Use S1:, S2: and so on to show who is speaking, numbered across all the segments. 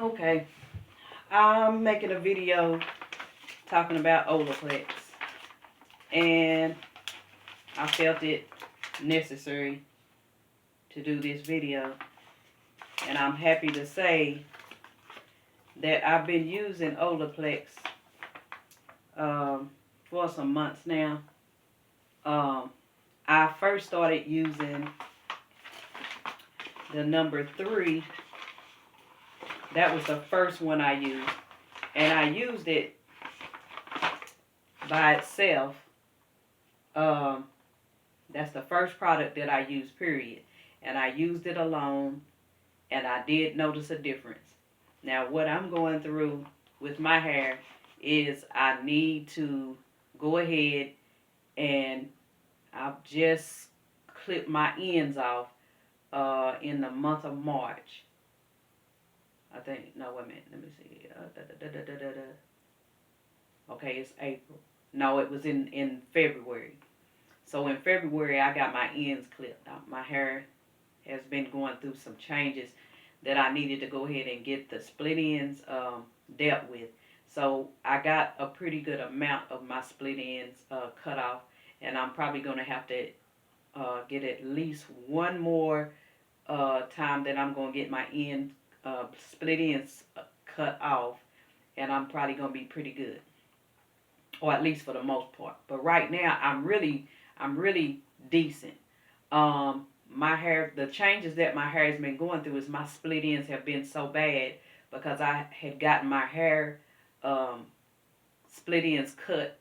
S1: Okay, I'm making a video talking about Olaplex, and I felt it necessary to do this video. And I'm happy to say that I've been using Olaplex for some months now. Um, I first started using the number 3. That was the first one I used, and I used it by itself. Um, that's the first product that I used, period. And I used it alone, and I did notice a difference. Now, what I'm going through with my hair is I need to go ahead and I've just clipped my ends off in the month of March. I think, no, wait a minute, let me see. Okay, it's April. No, it was in February. So in February, I got my ends clipped. My hair has been going through some changes that I needed to go ahead and get the split ends dealt with. So I got a pretty good amount of my split ends cut off, and I'm probably going to have to get at least one more time that I'm going to get my split ends cut off, and I'm probably going to be pretty good, or at least for the most part. But right now, I'm really decent. My hair, the changes that my hair has been going through is my split ends have been so bad because I had gotten my hair split ends cut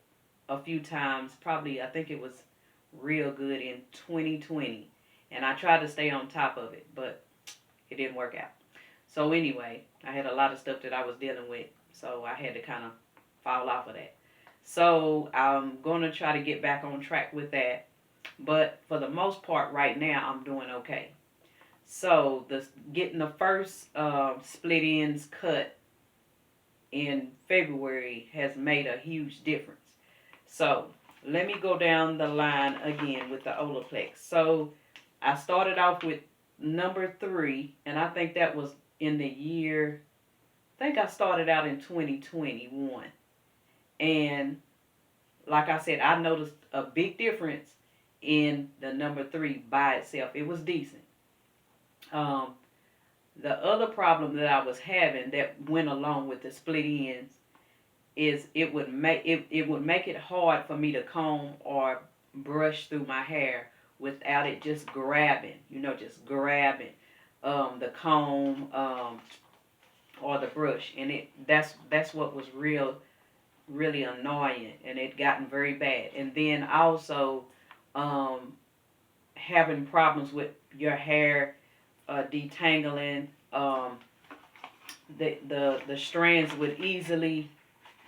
S1: a few times. Probably, I think it was real good in 2020, and I tried to stay on top of it, but it didn't work out. So anyway, I had a lot of stuff that I was dealing with, so I had to kind of fall off of that. So I'm going to try to get back on track with that. But for the most part right now, I'm doing okay. So getting the first split ends cut in February has made a huge difference. So let me go down the line again with the Olaplex. So I started off with number 3, and I think that was in the year, I think I started out in 2021. And like I said, I noticed a big difference in the number 3 by itself. It was decent. The other problem that I was having that went along with the split ends is it would make it hard for me to comb or brush through my hair without it just grabbing, just grabbing the comb or the brush, and that's what was really annoying, and it gotten very bad. And then also having problems with your hair detangling. The strands would easily,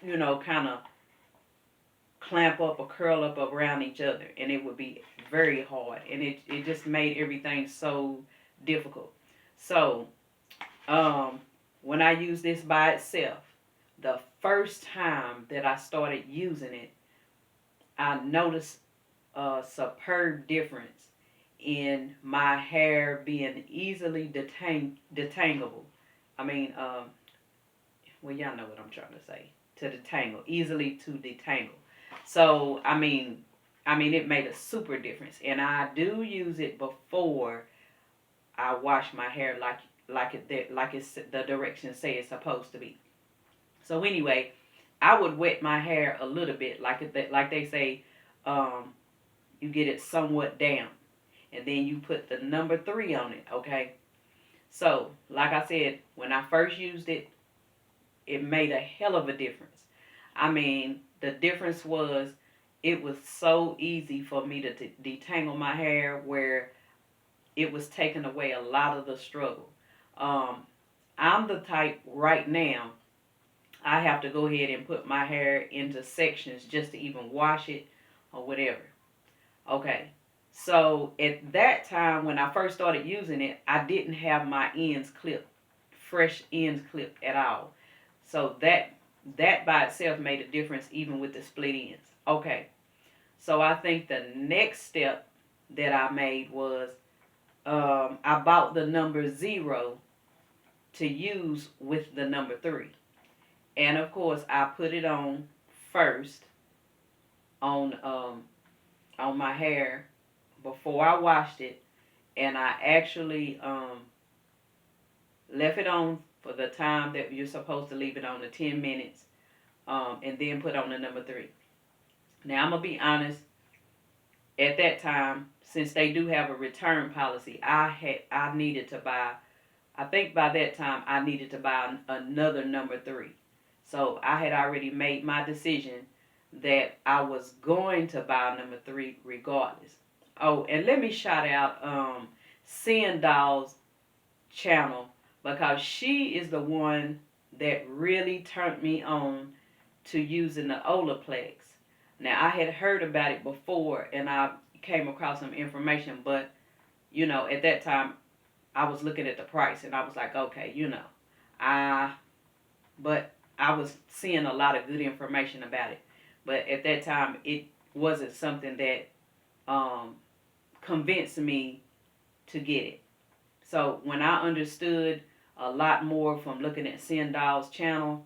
S1: kind of clamp up or curl up around each other, and it would be very hard, and it just made everything so difficult. So when I use this by itself, the first time that I started using it, I noticed a superb difference in my hair being easily detangable. I mean, well, y'all know what I'm trying to say. To detangle, easily to detangle. So, it made a super difference, and I do use it before I wash my hair, like it's the directions say it's supposed to be. So anyway, I would wet my hair a little bit, like they say, you get it somewhat damp, and then you put the number 3 on it. Okay. So like I said, when I first used it, it made a hell of a difference. The difference was it was so easy for me to detangle my hair where it was taking away a lot of the struggle. I'm the type right now, I have to go ahead and put my hair into sections just to even wash it or whatever. Okay. So at that time when I first started using it, I didn't have my ends clipped, fresh ends clipped at all. So that by itself made a difference even with the split ends. Okay. So I think the next step that I made was I bought the number 0 to use with the number 3. And of course, I put it on first on my hair before I washed it, and I actually left it on for the time that you're supposed to leave it on, the 10 minutes, and then put on the number 3. Now I'm gonna be honest. At that time, since they do have a return policy, I needed to buy. I think by that time I needed to buy another number 3. So I had already made my decision that I was going to buy number 3 regardless. Oh, and let me shout out Sin Doll's channel, because she is the one that really turned me on to using the Olaplex. Now I had heard about it before and I came across some information, but at that time I was looking at the price and I was like, okay, but I was seeing a lot of good information about it. But at that time it wasn't something that convinced me to get it. So when I understood a lot more from looking at Sendal's channel,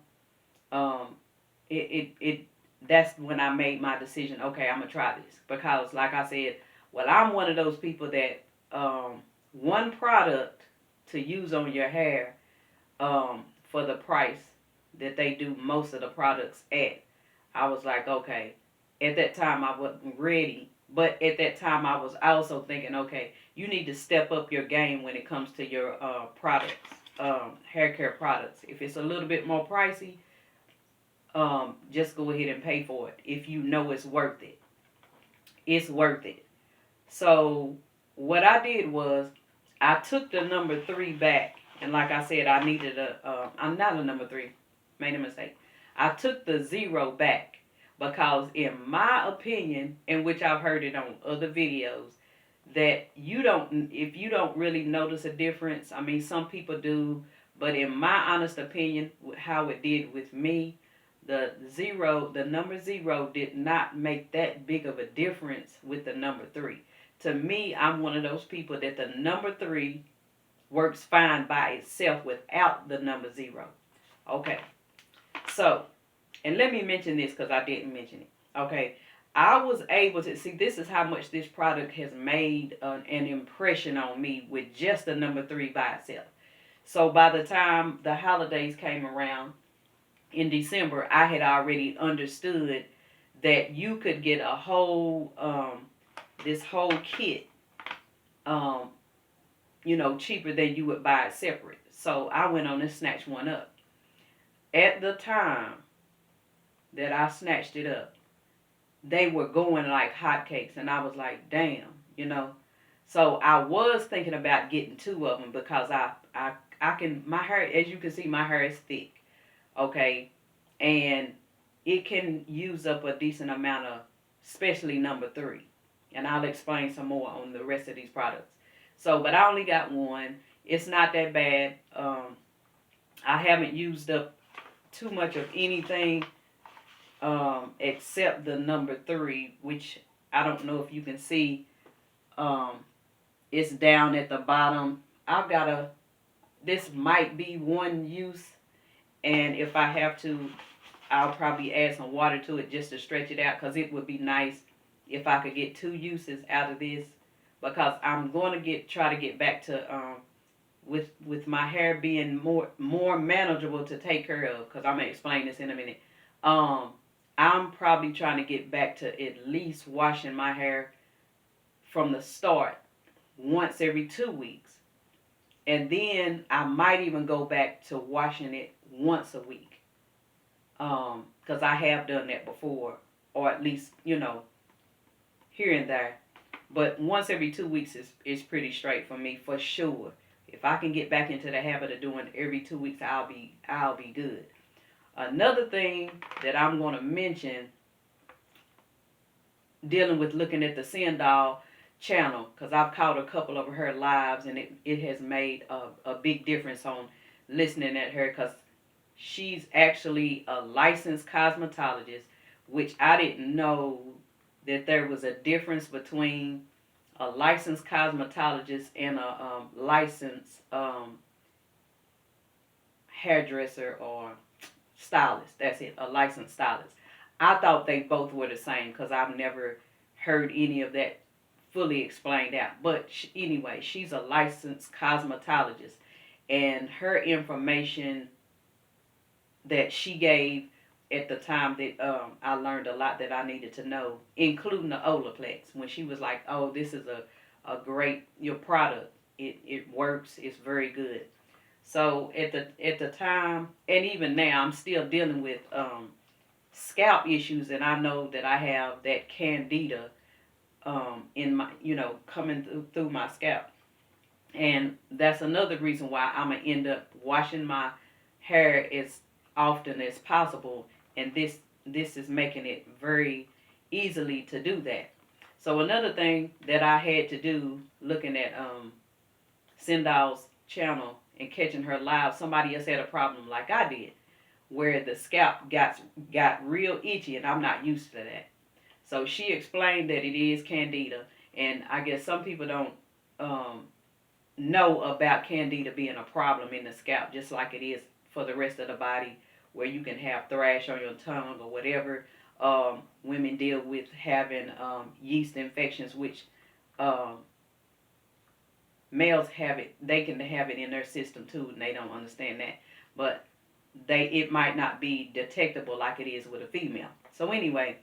S1: it that's when I made my decision. Okay, I'm gonna try this, because, like I said, well, I'm one of those people that one product to use on your hair for the price that they do most of the products at. I was like, okay. At that time, I wasn't ready, but at that time, I was also thinking, okay, you need to step up your game when it comes to your products, hair care products. If it's a little bit more pricey, just go ahead and pay for it if you know it's worth it. It's worth it. So what I did was I took the number 3 back, and like I said, I needed I'm not a number 3. Made a mistake. I took the 0 back because, in my opinion, in which I've heard it on other videos, that if you don't really notice a difference. I mean, some people do, but in my honest opinion, how it did with me, the number 0 did not make that big of a difference with the number 3. To me, I'm one of those people that the number 3 works fine by itself without the number 0. Okay. So, and let me mention this because I didn't mention it. Okay. I was able to see, this is how much this product has made an impression on me with just the number 3 by itself. So by the time the holidays came around in December, I had already understood that you could get a whole, this whole kit, cheaper than you would buy it separate. So I went on and snatched one up. At the time that I snatched it up, they were going like hotcakes, and I was like, damn, So I was thinking about getting 2 of them because I can, my hair, as you can see, my hair is thick, okay, and it can use up a decent amount of, especially number 3, and I'll explain some more on the rest of these products. So, but I only got 1. It's not that bad. I haven't used up too much of anything except the number 3, which I don't know if you can see. It's down at the bottom. This might be one use, and if I have to, I'll probably add some water to it just to stretch it out, because it would be nice if I could get 2 uses out of this, because I'm going to try to get back to with my hair being more manageable to take care of, because I'm gonna explain this in a minute. I'm probably trying to get back to at least washing my hair from the start once every 2 weeks, and then I might even go back to washing it once a week, because I have done that before, or at least here and there. But once every 2 weeks is pretty straight for me, for sure. If I can get back into the habit of doing every 2 weeks, I'll be good. Another thing that I'm going to mention, dealing with looking at the Sendal channel, because I've caught a couple of her lives, and it has made a big difference on listening at her, because she's actually a licensed cosmetologist, which I didn't know that there was a difference between a licensed cosmetologist and a licensed hairdresser or stylist. That's it, a licensed stylist. I thought they both were the same because I've never heard any of that fully explained out. But anyway, she's a licensed cosmetologist, and her information that she gave at the time that I learned a lot that I needed to know, including the Olaplex. When she was like, "Oh, this is a great your product. It works. It's very good." So at the time, and even now, I'm still dealing with scalp issues, and I know that I have that candida in my coming through my scalp, and that's another reason why I'm gonna end up washing my hair as often as possible, and this is making it very easily to do that. So another thing that I had to do, looking at Sindal's channel and catching her live, somebody else had a problem like I did, where the scalp got real itchy, and I'm not used to that. So she explained that it is candida, and I guess some people don't know about candida being a problem in the scalp, just like it is for the rest of the body, where you can have thrash on your tongue or whatever. Women deal with having yeast infections, which males have it. They can have it in their system too, and they don't understand that. But it might not be detectable like it is with a female. So anyway,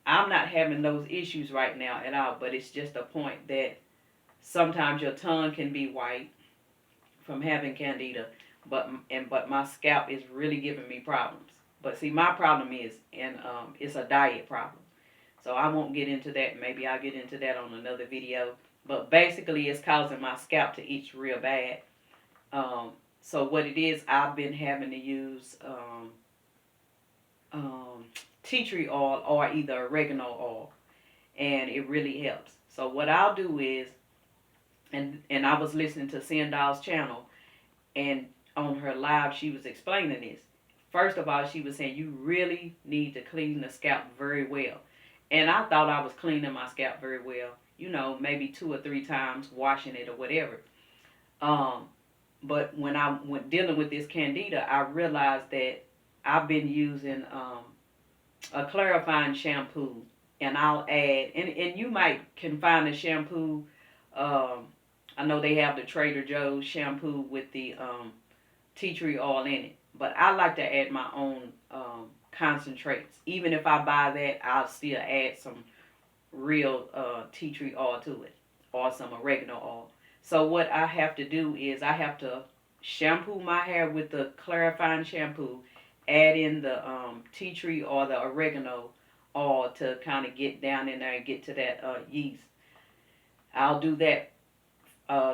S1: I'm not having those issues right now at all. But it's just a point that sometimes your tongue can be white from having candida, but my scalp is really giving me problems. But see, my problem is, and it's a diet problem. So I won't get into that. Maybe I'll get into that on another video. But basically, it's causing my scalp to itch real bad. So what it is, I've been having to use tea tree oil or either oregano oil, and it really helps. So what I'll do is, and I was listening to Sindal's channel, and on her live, she was explaining this. First of all, she was saying you really need to clean the scalp very well. And I thought I was cleaning my scalp very well, maybe 2 or 3 times washing it or whatever. But when I went dealing with this candida, I realized that I've been using a clarifying shampoo, and I'll add, and you can find a shampoo. I know they have the Trader Joe's shampoo with the tea tree oil in it, but I like to add my own concentrates. Even if I buy that, I'll still add some real tea tree oil to it, or some oregano oil. So what I have to do is I have to shampoo my hair with the clarifying shampoo, add in the tea tree or the oregano oil to kind of get down in there and get to that yeast. I'll do that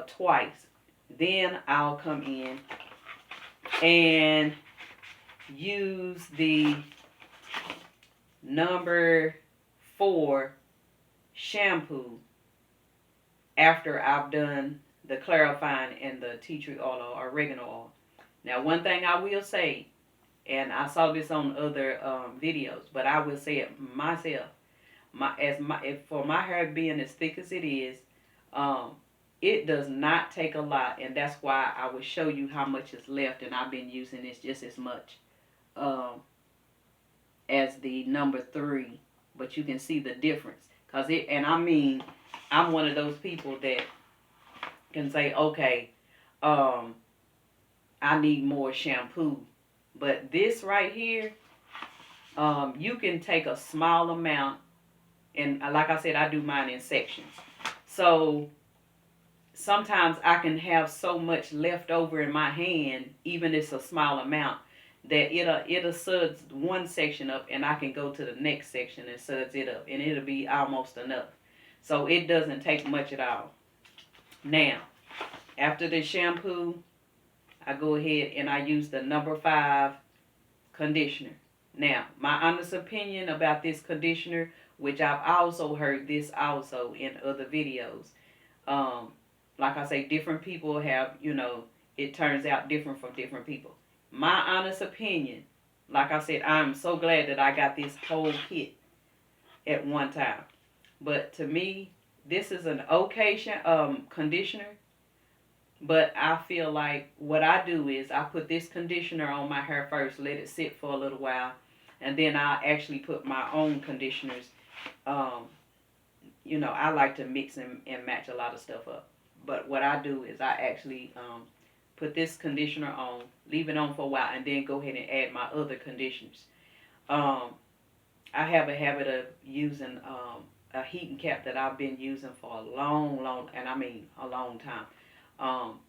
S1: twice. Then I'll come in and use the number 4 shampoo after I've done the clarifying and the tea tree oil or oregano oil. Now, one thing I will say, and I saw this on other videos, but I will say it myself. For my hair being as thick as it is, it does not take a lot, and that's why I will show you how much is left, and I've been using this just as much as the number 3, but you can see the difference. I'm one of those people that can say, okay, I need more shampoo. But this right here, you can take a small amount, and like I said, I do mine in sections. So sometimes I can have so much left over in my hand, even if it's a small amount, that it'll suds one section up, and I can go to the next section and suds it up, and it'll be almost enough. So it doesn't take much at all. Now, after the shampoo, I go ahead and I use the number 5 conditioner. Now, my honest opinion about this conditioner, which I've also heard this also in other videos, like I say, different people have, it turns out different from different people. My honest opinion, like I said, I'm so glad that I got this whole kit at one time. But to me, this is an okay conditioner, But I feel like what I do is I put this conditioner on my hair first, let it sit for a little while, and then I actually put my own conditioners. Um, I like to mix and match a lot of stuff up. But what I do is I actually put this conditioner on, leave it on for a while, and then go ahead and add my other conditioners. Um, I have a habit of using a heating cap that I've been using for a long, and I mean a long time. Um,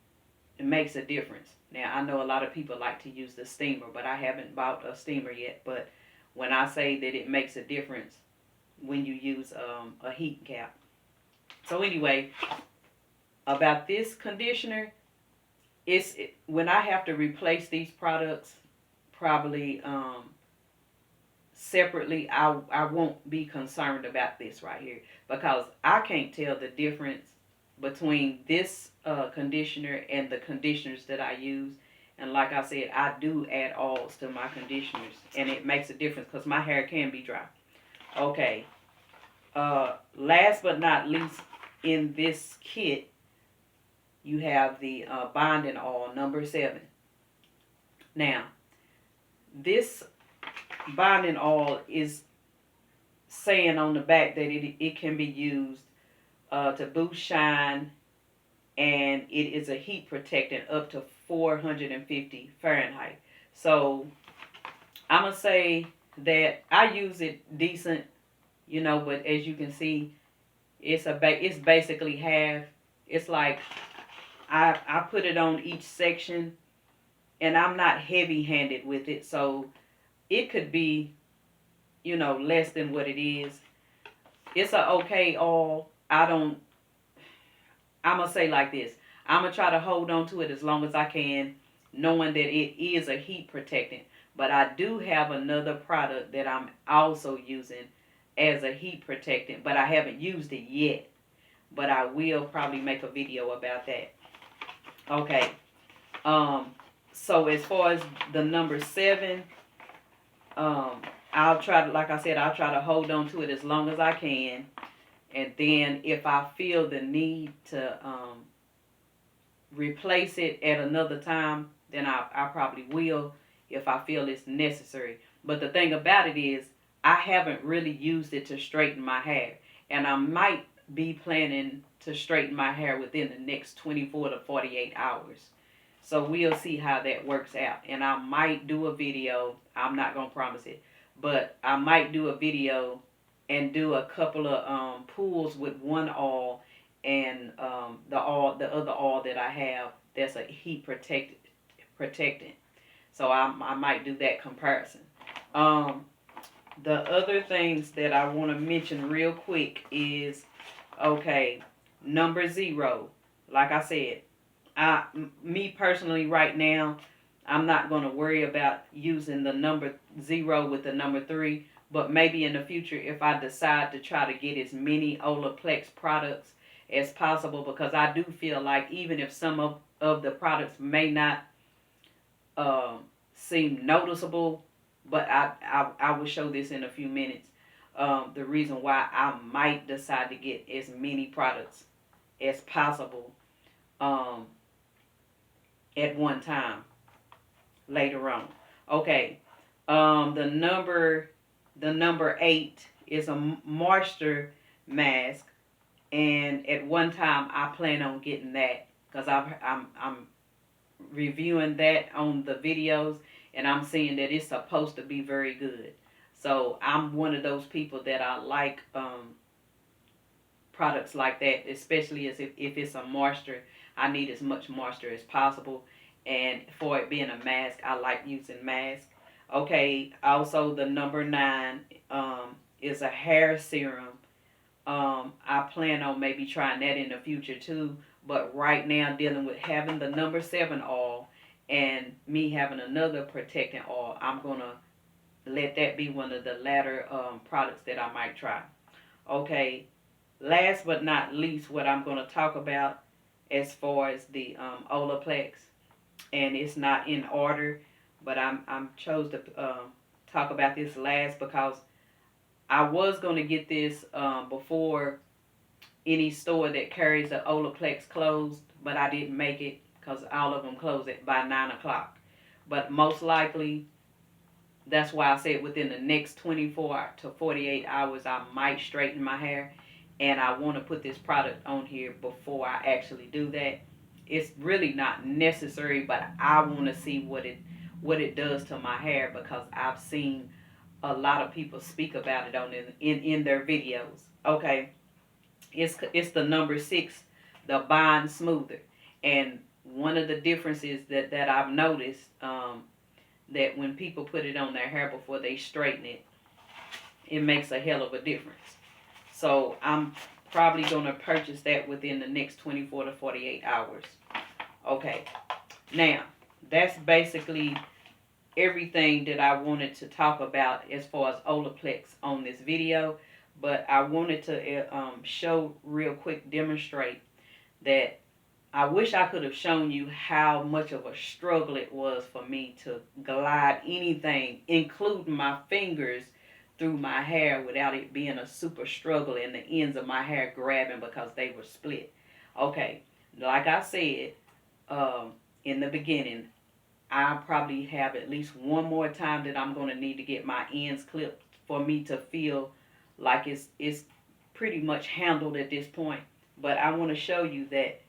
S1: it makes a difference. Now, I know a lot of people like to use the steamer, but I haven't bought a steamer yet. But when I say that it makes a difference when you use a heat cap. So anyway, about this conditioner, when I have to replace these products, probably separately, I won't be concerned about this right here because I can't tell the difference between this conditioner and the conditioners that I use. And like I said, I do add oils to my conditioners, and it makes a difference because my hair can be dry. Okay. Last but not least, in this kit, you have the bonding oil number 7. Now, this bonding oil is saying on the back that it can be used to boost shine, and it is a heat protectant up to 450 Fahrenheit. So I'm gonna say that I use it decent, but as you can see, it's basically half. It's like I put it on each section, and I'm not heavy-handed with it, so it could be, less than what it is. It's a okay oil. I'm going to say like this. I'm going to try to hold on to it as long as I can, knowing that it is a heat protectant. But I do have another product that I'm also using as a heat protectant, but I haven't used it yet. But I will probably make a video about that. Okay. So as far as the number 7, I'll try to, like I said, I'll try to hold on to it as long as I can. And then if I feel the need to replace it at another time, then I probably will if I feel it's necessary. But the thing about it is, I haven't really used it to straighten my hair. And I might be planning to straighten my hair within the next 24 to 48 hours. So we'll see how that works out. And I might do a video. I'm not going to promise it. But I might do a video and do a couple of pulls with one oil and the other oil that I have that's a heat protectant. So I might do that comparison. The other things that I want to mention real quick is, okay, number 0. Like I said, me personally right now, I'm not going to worry about using the number 0 with the number 3. But maybe in the future, if I decide to try to get as many Olaplex products as possible, because I do feel like even if some of the products may not seem noticeable, but I will show this in a few minutes. The reason why I might decide to get as many products as possible at one time later on. Okay, the number 8 is a moisture mask, and at one time I plan on getting that because I'm reviewing that on the videos, and I'm seeing that it's supposed to be very good. So I'm one of those people that I like products like that, especially as if it's a moisture. I need as much moisture as possible, and for it being a mask, I like using masks. Okay, also the number 9 is a hair serum. I plan on maybe trying that in the future too, but right now dealing with having the number 7 oil and me having another protecting oil, I'm going to let that be one of the latter products that I might try. Okay, last but not least, what I'm going to talk about as far as the Olaplex, and it's not in order, but I'm chose to talk about this last because I was going to get this before any store that carries the Olaplex closed, but I didn't make it. because all of them close by 9 o'clock. But most likely, that's why I said within the next 24 to 48 hours, I might straighten my hair. And I want to put this product on here before I actually do that. It's really not necessary, but I want to see what it does to my hair, because I've seen a lot of people speak about it on in their videos. Okay, it's the number 6, the Bond Smoother. And one of the differences that I've noticed, that when people put it on their hair before they straighten it, it makes a hell of a difference. So I'm probably going to purchase that within the next 24 to 48 hours. Okay, now that's basically everything that I wanted to talk about as far as Olaplex on this video. But I wanted to show real quick, demonstrate that I wish I could have shown you how much of a struggle it was for me to glide anything, including my fingers, through my hair without it being a super struggle and the ends of my hair grabbing because they were split. Okay, like I said in the beginning, I probably have at least one more time that I'm going to need to get my ends clipped for me to feel like it's pretty much handled at this point. But I want to show you that,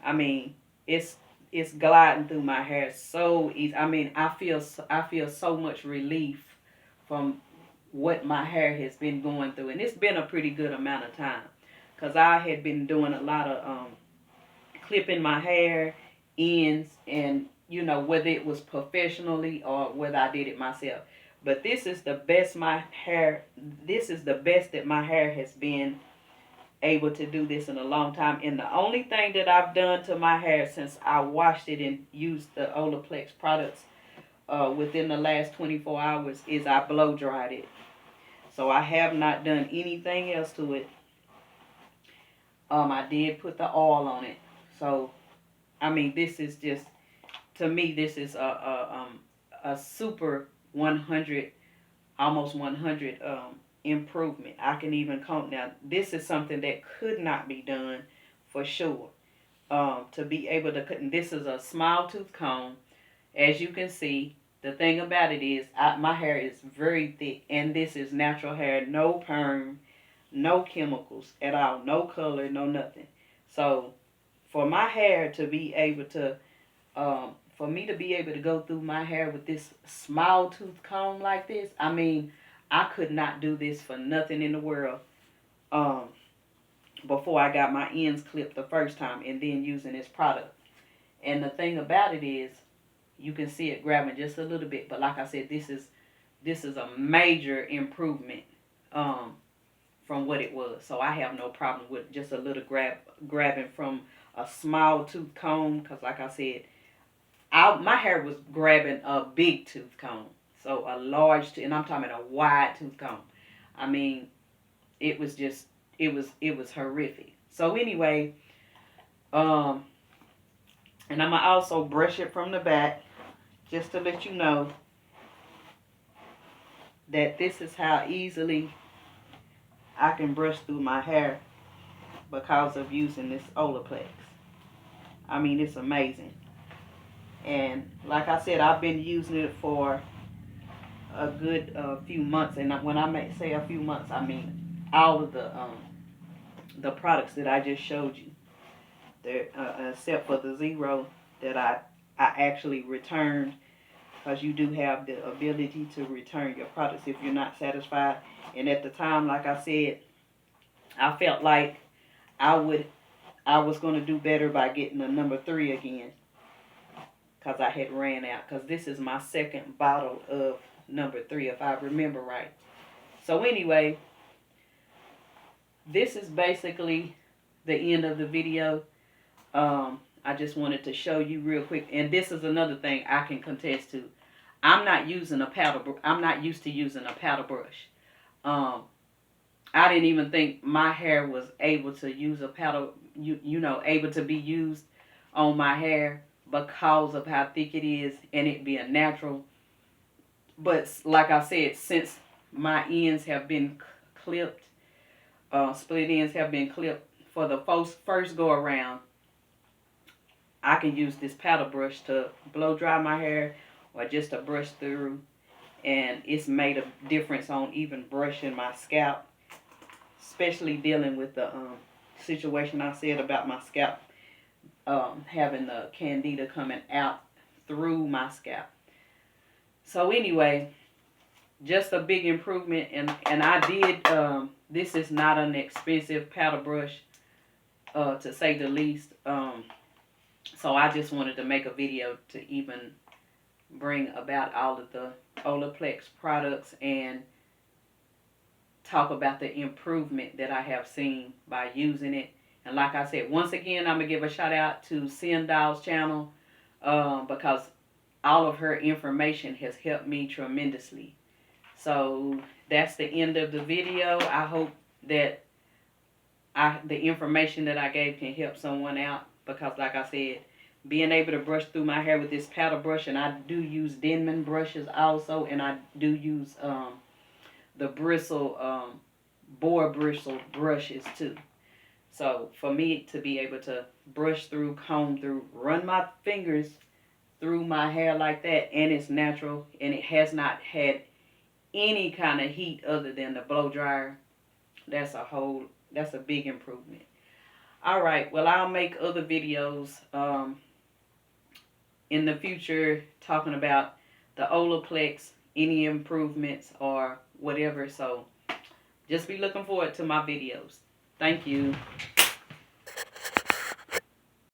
S1: I mean, it's gliding through my hair so easy. I mean, I feel so much relief from what my hair has been going through, and it's been a pretty good amount of time, because I had been doing a lot of clipping my hair ends, and whether it was professionally or whether I did it myself. But this is the best that my hair has been able to do this in a long time. And the only thing that I've done to my hair since I washed it and used the Olaplex products within the last 24 hours is I blow dried it. So I have not done anything else to it. I did put the oil on it. So, I mean, this is just, to me, this is a super 100, almost 100 improvement. I can even count now. This is something that could not be done for sure. To be able to cut, and this is a small tooth comb. As you can see, the thing about it is, my hair is very thick, and this is natural hair, no perm, no chemicals at all, no color, no nothing. So, for my hair to be able to, for me to be able to go through my hair with this small tooth comb like this, I mean, I could not do this for nothing in the world before I got my ends clipped the first time and then using this product. And the thing about it is, you can see it grabbing just a little bit, but like I said, this is a major improvement from what it was. So I have no problem with just a little grabbing from a small tooth comb, because like I said, my hair was grabbing a big tooth comb. So a large, and I'm talking about a wide tooth comb. I mean, it was just, it was horrific. So anyway, and I'm going to also brush it from the back, just to let you know that this is how easily I can brush through my hair because of using this Olaplex. I mean, it's amazing. And like I said, I've been using it for a good few months. And when I say a few months, I mean all of the products that I just showed you. Except for the zero that I actually returned, because you do have the ability to return your products if you're not satisfied. And at the time, like I said, I felt like I was going to do better by getting a number 3 again, because I had ran out. Because this is my second bottle of number 3, if I remember right. So anyway, this is basically the end of the video. I just wanted to show you real quick, and this is another thing I can contest to. I'm not using a paddle. I'm not used to using a paddle brush. I didn't even think my hair was able to use a paddle. Able to be used on my hair because of how thick it is and it being natural. But like I said, since my ends have been clipped, split ends have been clipped for the first go around, I can use this paddle brush to blow dry my hair or just to brush through. And it's made a difference on even brushing my scalp, especially dealing with the situation I said about my scalp having the candida coming out through my scalp. So anyway, just a big improvement, and I did. This is not an expensive paddle brush, to say the least. So I just wanted to make a video to even bring about all of the Olaplex products and talk about the improvement that I have seen by using it. And like I said, once again, I'm going to give a shout out to Sendall's channel, because all of her information has helped me tremendously. So that's the end of the video. I hope that the information that I gave can help someone out, because like I said, being able to brush through my hair with this paddle brush, and I do use Denman brushes also, and I do use the bristle, boar bristle brushes too. So for me to be able to brush through, comb through, run my fingers through my hair like that, and it's natural, and it has not had any kind of heat other than the blow dryer, that's a big improvement. All right, well, I'll make other videos in the future talking about the Olaplex, any improvements or whatever. So just be looking forward to my videos. Thank you.